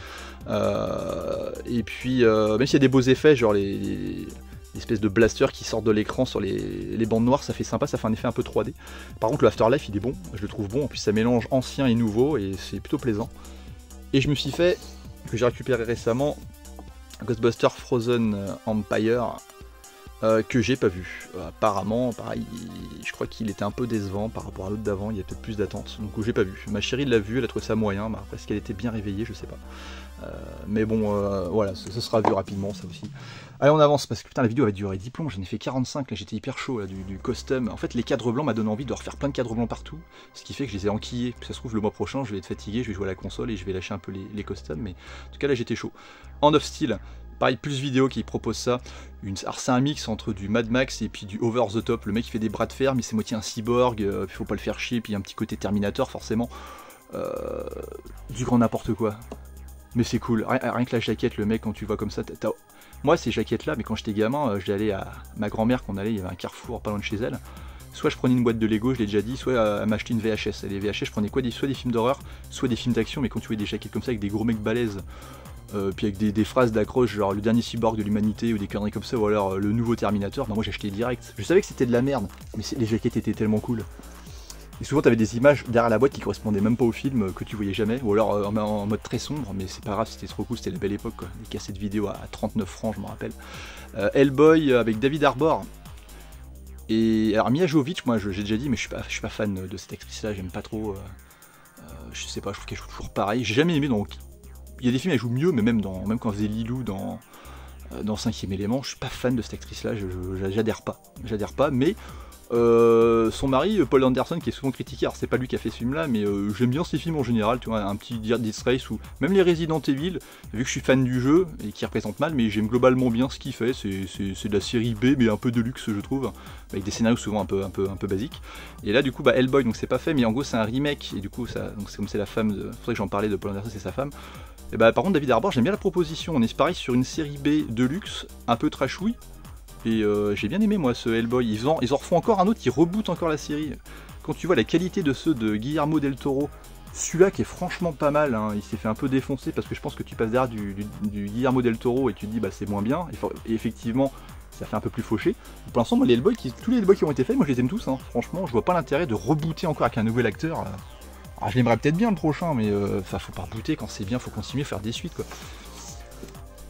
Et puis même s'il y a des beaux effets, genre les espèces de blasters qui sortent de l'écran sur les bandes noires, ça fait sympa, ça fait un effet un peu 3D. Par contre le Afterlife il est bon, je le trouve bon, en plus ça mélange ancien et nouveau et c'est plutôt plaisant. Et je me suis fait, que j'ai récupéré récemment, Ghostbusters Frozen Empire, que j'ai pas vu. Apparemment, pareil, je crois qu'il était un peu décevant par rapport à l'autre d'avant, il y a peut-être plus d'attentes, donc j'ai pas vu. Ma chérie l'a vu, elle a trouvé ça moyen, mais après est-ce qu'elle était bien réveillée, je sais pas. Mais bon, voilà, ce sera vu rapidement ça aussi. Allez on avance, parce que putain la vidéo va durer 10 plombs, j'en ai fait 45, là j'étais hyper chaud là, du custom. En fait les cadres blancs m'a donné envie de refaire plein de cadres blancs partout, ce qui fait que je les ai enquillés. Puis ça se trouve le mois prochain je vais être fatigué, je vais jouer à la console et je vais lâcher un peu les customs, mais en tout cas là j'étais chaud. Hand of Steel, pareil, plus vidéo qui propose ça. Alors c'est un mix entre du Mad Max et puis du over the top. Le mec il fait des bras de fer, mais c'est moitié un cyborg, puis faut pas le faire chier, puis il y a un petit côté Terminator forcément. Du grand n'importe quoi. Mais c'est cool, rien que la jaquette, le mec quand tu le vois comme ça, moi ces jaquettes là, mais quand j'étais gamin, j'allais à ma grand-mère qu'on allait, il y avait un Carrefour pas loin de chez elle. Soit je prenais une boîte de Lego, je l'ai déjà dit, soit elle m'achetait une VHS. Et les VHS je prenais quoi, soit des films d'horreur, soit des films d'action, mais quand tu voyais des jaquettes comme ça avec des gros mecs balèzes, puis avec des phrases d'accroche genre le dernier cyborg de l'humanité ou des conneries comme ça, ou alors le nouveau Terminator, ben moi j'achetais direct. Je savais que c'était de la merde, mais les jaquettes étaient tellement cool. Et souvent t'avais des images derrière la boîte qui correspondaient même pas au film, que tu voyais jamais, ou alors en mode très sombre, mais c'est pas grave, c'était trop cool, c'était la belle époque quoi. Des cassettes vidéo à 39 francs je me rappelle. Hellboy avec David Harbour. Et alors Mia Jovovich, moi j'ai déjà dit, mais je suis pas fan de cette actrice là, j'aime pas trop. Je sais pas, je trouve qu'elle joue toujours pareil. J'ai jamais aimé donc il y a des films elle joue mieux, mais même quand elle faisait Lilou dans 5ème élément, je suis pas fan de cette actrice-là, j'adhère pas, mais son mari, Paul Anderson, qui est souvent critiqué, alors c'est pas lui qui a fait ce film-là, mais j'aime bien ces films en général, tu vois, un petit Dead Race, ou même les Resident Evil, vu que je suis fan du jeu, et qui représente mal, mais j'aime globalement bien ce qu'il fait, c'est de la série B, mais un peu de luxe, je trouve, avec des scénarios souvent un peu basiques. Et là, du coup, Hellboy, donc c'est pas fait, mais en gros, c'est un remake, et du coup, donc c'est comme c'est la femme, c'est pour ça que j'en parlais de Paul Anderson, c'est sa femme. Et par contre, David Harbour, j'aime bien la proposition, on est pareil sur une série B de luxe, un peu trashouille. Et j'ai bien aimé moi ce Hellboy, ils en refont encore un autre, ils rebootent encore la série. Quand tu vois la qualité de ceux de Guillermo del Toro, celui-là qui est franchement pas mal, hein, il s'est fait un peu défoncer parce que je pense que tu passes derrière du Guillermo del Toro et tu te dis bah c'est moins bien, et effectivement ça fait un peu plus fauché. Pour l'instant moi tous les Hellboy qui ont été faits, moi je les aime tous, hein. Franchement je vois pas l'intérêt de rebooter encore avec un nouvel acteur. Alors je l'aimerais peut-être bien le prochain, mais faut pas rebooter quand c'est bien, faut continuer à faire des suites quoi.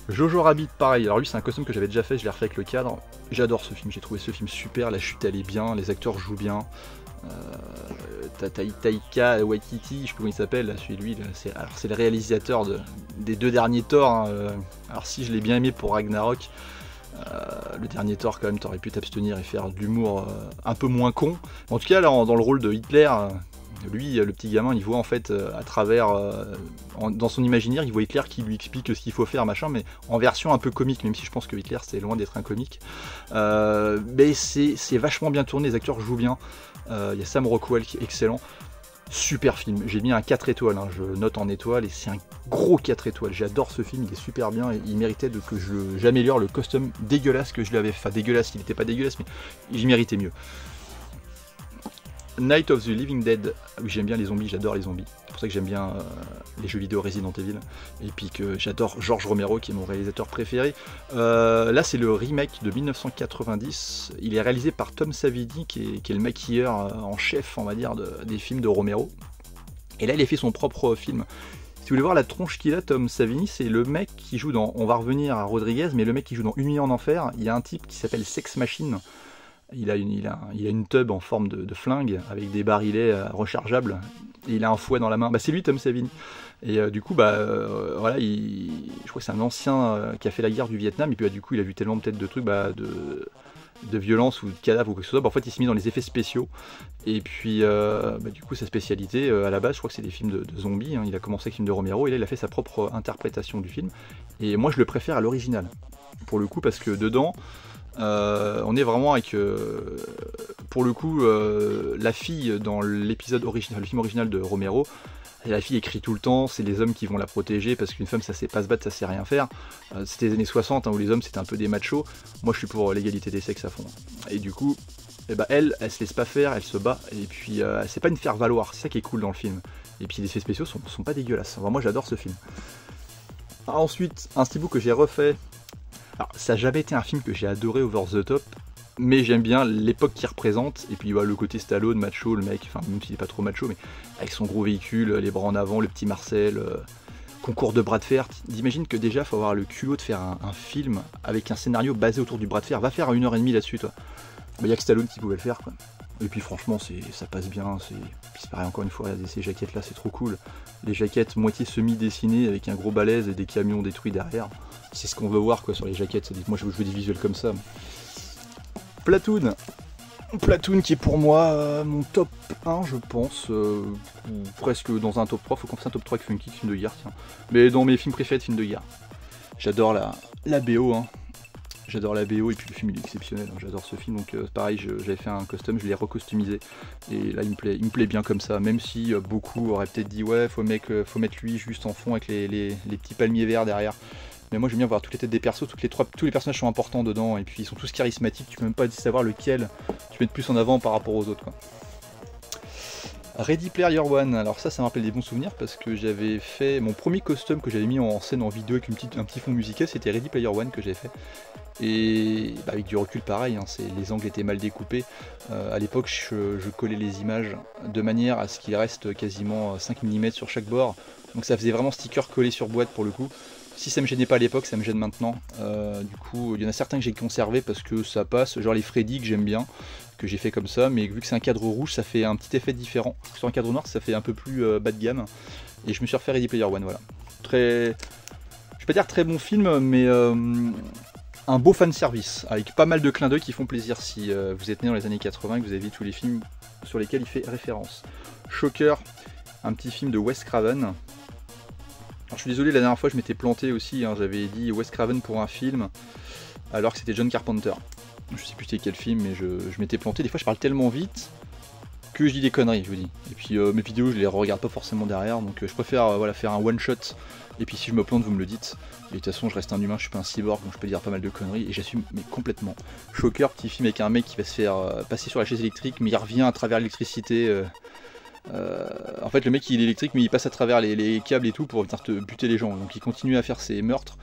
Jojo Rabbit, pareil, alors lui c'est un costume que j'avais déjà fait, je l'ai refait avec le cadre. J'adore ce film, j'ai trouvé ce film super, la chute elle est bien, les acteurs jouent bien. Taika Waititi, je sais plus comment il s'appelle, là, celui-là, c'est le réalisateur des 2 derniers Thor. Hein, alors si je l'ai bien aimé pour Ragnarok, le dernier Thor quand même, t'aurais pu t'abstenir et faire de l'humour un peu moins con. En tout cas là, dans le rôle de Hitler, lui, le petit gamin, il voit en fait à travers, dans son imaginaire, il voit Hitler qui lui explique ce qu'il faut faire, machin, mais en version un peu comique, même si je pense que Hitler c'est loin d'être un comique. Mais c'est vachement bien tourné, les acteurs jouent bien. Il y a Sam Rockwell qui est excellent. Super film, j'ai mis un 4 étoiles, hein, je note en étoiles et c'est un gros 4 étoiles. J'adore ce film, il est super bien et il méritait que j'améliore le costume dégueulasse que je lui avais fait. Enfin, dégueulasse, il n'était pas dégueulasse, mais il méritait mieux. Night of the Living Dead, oui j'aime bien les zombies, j'adore les zombies, c'est pour ça que j'aime bien les jeux vidéo Resident Evil, et puis que j'adore George Romero qui est mon réalisateur préféré. Là c'est le remake de 1990, il est réalisé par Tom Savini qui est le maquilleur en chef on va dire des films de Romero, et là il a fait son propre film. Si vous voulez voir la tronche qu'il a, Tom Savini, c'est le mec qui joue dans, on va revenir à Rodriguez, mais le mec qui joue dans Une nuit en enfer, il y a un type qui s'appelle Sex Machine. Il a une tub en forme de flingue avec des barilets rechargeables et il a un fouet dans la main. Bah, c'est lui Tom Savini. Et du coup voilà, je crois que c'est un ancien qui a fait la guerre du Vietnam et puis du coup il a vu tellement peut-être de trucs de violence ou de cadavres ou quoi que ce soit. En fait il s'est mis dans les effets spéciaux et puis du coup sa spécialité à la base je crois que c'est des films de zombies, hein. Il a commencé avec les films de Romero et là il a fait sa propre interprétation du film et moi je le préfère à l'original pour le coup parce que dedans on est vraiment avec, pour le coup, la fille dans l'épisode original, le film original de Romero, la fille écrit tout le temps, c'est les hommes qui vont la protéger parce qu'une femme ça sait pas se battre, ça sait rien faire. C'était les années 60 hein, où les hommes c'était un peu des machos. Moi je suis pour l'égalité des sexes à fond. Et du coup, elle se laisse pas faire, elle se bat et puis c'est pas une faire valoir, c'est ça qui est cool dans le film. Et puis les effets spéciaux sont pas dégueulasses. Enfin, moi j'adore ce film. Ensuite, un steelbook que j'ai refait. Alors, ça n'a jamais été un film que j'ai adoré over the top, mais j'aime bien l'époque qu'il représente, et puis le côté Stallone, macho, le mec, enfin même s'il n'est pas trop macho, mais avec son gros véhicule, les bras en avant, le petit Marcel, concours de bras de fer. T'imagines que déjà, il faut avoir le culot de faire un film avec un scénario basé autour du bras de fer, va faire 1h30 là-dessus, toi. Il n'y a que Stallone qui pouvait le faire, quoi. Et puis franchement, ça passe bien, c'est pareil encore une fois, regardez ces jaquettes-là, c'est trop cool. Les jaquettes moitié semi-dessinées avec un gros balèze et des camions détruits derrière. C'est ce qu'on veut voir quoi sur les jaquettes, moi je veux des visuels comme ça. Platoon qui est pour moi mon top 1 je pense, ou presque dans un top 3, faut qu'on fasse un top 3 avec Funky, film de guerre, tiens. Mais dans mes films préférés de films de guerre. J'adore la BO, hein. J'adore la BO et puis le film il est exceptionnel, hein. J'adore ce film donc pareil j'avais fait un custom, je l'ai recostumisé et là il me plaît bien comme ça, même si beaucoup auraient peut-être dit ouais faut mettre lui juste en fond avec les petits palmiers verts derrière. Mais moi j'aime bien voir toutes les têtes des persos, tous les personnages sont importants dedans et puis ils sont tous charismatiques, tu peux même pas savoir lequel tu mets plus en avant par rapport aux autres quoi. Ready Player One, alors ça me rappelle des bons souvenirs parce que j'avais fait mon premier costume que j'avais mis en scène en vidéo avec un petit fond musical, c'était Ready Player One que j'ai fait. Et avec du recul pareil, hein, les angles étaient mal découpés. À l'époque je collais les images de manière à ce qu'il reste quasiment 5 mm sur chaque bord. Donc ça faisait vraiment sticker collé sur boîte pour le coup. Si ça me gênait pas à l'époque, ça me gêne maintenant. Du coup, il y en a certains que j'ai conservés parce que ça passe, genre les Freddy que j'aime bien, que j'ai fait comme ça, mais vu que c'est un cadre rouge, ça fait un petit effet différent. Sur un cadre noir, ça fait un peu plus bas de gamme. Et je me suis refait Ready Player One, voilà. très... Je vais pas dire très bon film, mais un beau fan service, avec pas mal de clins d'œil qui font plaisir si vous êtes né dans les années 80 et que vous avez vu tous les films sur lesquels il fait référence. Shocker, un petit film de Wes Craven. Alors, je suis désolé, la dernière fois je m'étais planté aussi, hein, j'avais dit Wes Craven pour un film, alors que c'était John Carpenter. Je sais plus c'était quel film, mais je m'étais planté. Des fois je parle tellement vite que je dis des conneries, je vous dis. Et puis mes vidéos je les regarde pas forcément derrière, donc je préfère voilà, faire un one shot. Et puis si je me plante, vous me le dites. Et de toute façon, je reste un humain, je suis pas un cyborg, donc je peux dire pas mal de conneries. Et j'assume, mais complètement. Shocker, petit film avec un mec qui va se faire passer sur la chaise électrique, mais il revient à travers l'électricité. En fait, le mec il est électrique, mais il passe à travers les câbles et tout pour venir te buter les gens. Donc il continue à faire ses meurtres.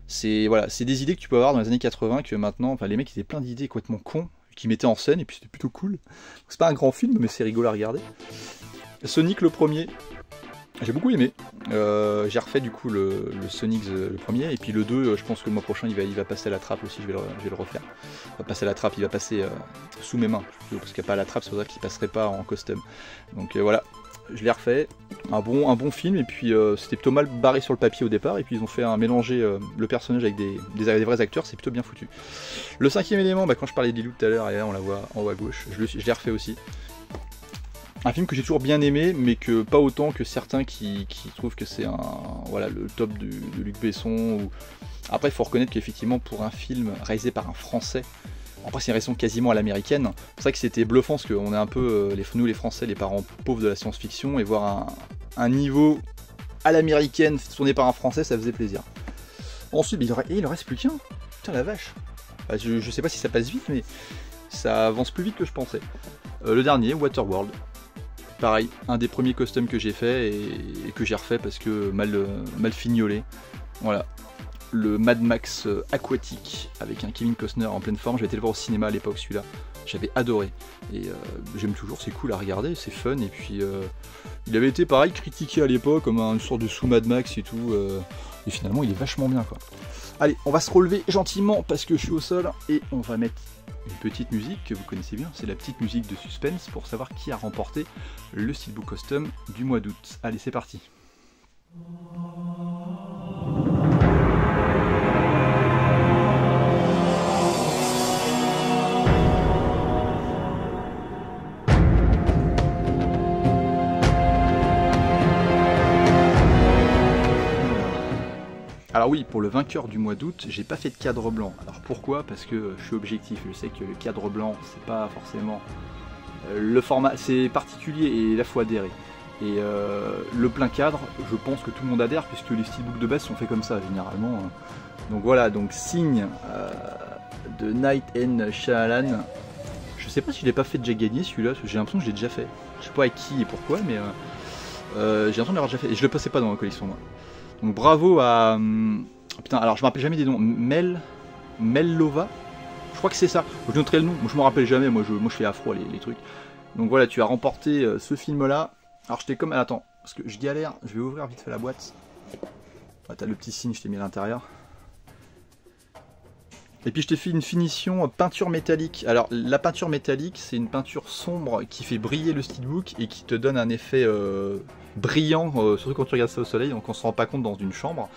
C'est voilà, c'est des idées que tu peux avoir dans les années 80 que maintenant, enfin les mecs ils avaient plein d'idées complètement cons qui mettaient en scène et puis c'était plutôt cool. C'est pas un grand film, mais c'est rigolo à regarder. Sonic le premier. J'ai beaucoup aimé. J'ai refait du coup le Sonic le premier, et puis le 2, je pense que le mois prochain il va passer à la trappe aussi, je vais le refaire. Il va passer à la trappe, il va passer sous mes mains, parce qu'il n'y a pas à la trappe, c'est pour ça qu'il passerait pas en custom. Donc voilà, je l'ai refait. Un bon film, et puis c'était plutôt mal barré sur le papier au départ, et puis ils ont fait mélanger le personnage avec des vrais acteurs, c'est plutôt bien foutu. Le cinquième élément, quand je parlais d'Ilou tout à l'heure, et là on la voit en haut à gauche, je l'ai refait aussi. Un film que j'ai toujours bien aimé, mais que pas autant que certains qui trouvent que c'est voilà, le top de Luc Besson. Ou... Après, il faut reconnaître qu'effectivement, pour un film réalisé par un Français, après c'est une réaction quasiment à l'américaine, c'est vrai que c'était bluffant, parce qu'on est un peu, nous les Français, les parents pauvres de la science-fiction, et voir un niveau à l'américaine tourné par un Français, ça faisait plaisir. Ensuite, il en reste plus qu'un. Putain la vache. Je sais pas si ça passe vite, mais ça avance plus vite que je pensais. Le dernier, Waterworld. Pareil, un des premiers costumes que j'ai fait et que j'ai refait parce que mal fignolé. Voilà, le Mad Max aquatique avec un Kevin Costner en pleine forme. J'avais été le voir au cinéma à l'époque, celui-là. J'avais adoré. Et j'aime toujours, c'est cool à regarder, c'est fun. Et puis, il avait été pareil, critiqué à l'époque comme une sorte de sous-Mad Max et tout. Et finalement, il est vachement bien, quoi. Allez, on va se relever gentiment parce que je suis au sol et on va mettre une petite musique que vous connaissez bien, c'est la petite musique de suspense pour savoir qui a remporté le Steelbook Custom du mois d'août. Allez, c'est parti. Alors oui, pour le vainqueur du mois d'août, j'ai pas fait de cadre blanc. Alors pourquoi? Parce que je suis objectif, je sais que le cadre blanc, c'est pas forcément le format, c'est particulier et là faut adhérer. Et le plein cadre, je pense que tout le monde adhère puisque les steelbooks de base sont faits comme ça généralement. Donc voilà, donc signe de Night and Shyamalan. Je sais pas si je l'ai pas fait déjà gagner celui-là, parce que j'ai l'impression que je l'ai déjà fait. Je sais pas avec qui et pourquoi, mais j'ai l'impression de l'avoir déjà fait. Et je le passais pas dans ma collection moi. Donc bravo à... Putain, alors je me rappelle jamais des noms. Mellova, je crois que c'est ça. Je noterai le nom, moi je me rappelle jamais, moi je fais afro les trucs. Donc voilà, tu as remporté ce film-là. Alors j'étais comme... Attends, parce que je galère, je vais ouvrir vite fait la boîte. Ah, t'as le petit signe, je t'ai mis à l'intérieur. Et puis je t'ai fait une finition peinture métallique. Alors la peinture métallique, c'est une peinture sombre qui fait briller le steelbook et qui te donne un effet brillant, surtout quand tu regardes ça au soleil, donc on se rend pas compte dans une chambre.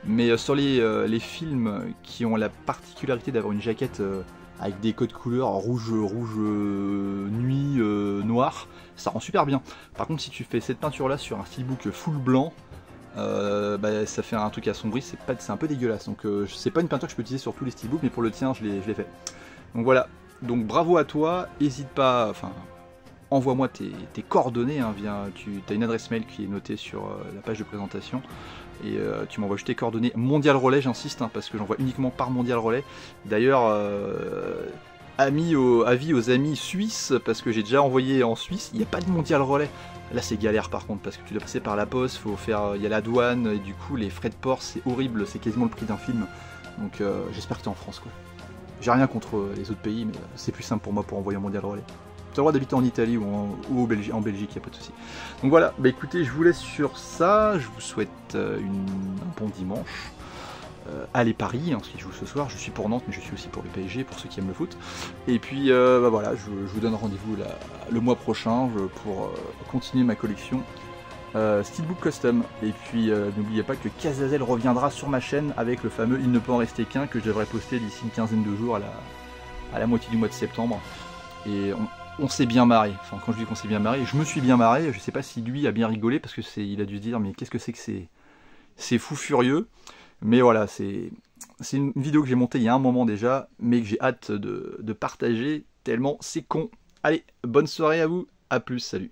Mais sur les films qui ont la particularité d'avoir une jaquette avec des codes couleurs rouge nuit, noir, ça rend super bien. Par contre si tu fais cette peinture là sur un steelbook full blanc, ça fait un truc assombri, c'est un peu dégueulasse. Donc c'est pas une peinture que je peux utiliser sur tous les steelbooks, mais pour le tien je l'ai fait. Donc voilà, donc bravo à toi, n'hésite pas, enfin envoie-moi tes coordonnées, hein, tu as une adresse mail qui est notée sur la page de présentation, et tu m'envoies juste tes coordonnées. Mondial Relais, j'insiste, hein, parce que j'envoie uniquement par Mondial Relais. D'ailleurs, avis aux amis suisses, parce que j'ai déjà envoyé en Suisse, il n'y a pas de Mondial Relais. Là c'est galère par contre, parce que tu dois passer par la poste, il y a la douane, et du coup les frais de port c'est horrible, c'est quasiment le prix d'un film. Donc j'espère que tu es en France, quoi. J'ai rien contre les autres pays, mais c'est plus simple pour moi pour envoyer un Mondial Relais. Tu as le droit d'habiter en Italie ou en Belgique, il n'y a pas de souci. Donc voilà, bah écoutez, je vous laisse sur ça, je vous souhaite un bon dimanche. Allez Paris, hein, ce qui joue ce soir, je suis pour Nantes mais je suis aussi pour le PSG, pour ceux qui aiment le foot. Et puis voilà, je vous donne rendez-vous le mois prochain pour continuer ma collection Steelbook Custom. Et puis n'oubliez pas que Kazazel reviendra sur ma chaîne avec le fameux Il ne peut en rester qu'un que je devrais poster d'ici une quinzaine de jours à la moitié du mois de septembre. Et on s'est bien marré. Enfin, quand je dis qu'on s'est bien marré, je me suis bien marré. Je sais pas si lui a bien rigolé parce que il a dû se dire mais qu'est-ce que c'est fou furieux. Mais voilà, c'est une vidéo que j'ai montée il y a un moment déjà, mais que j'ai hâte de partager tellement c'est con. Allez, bonne soirée à vous, à plus, salut.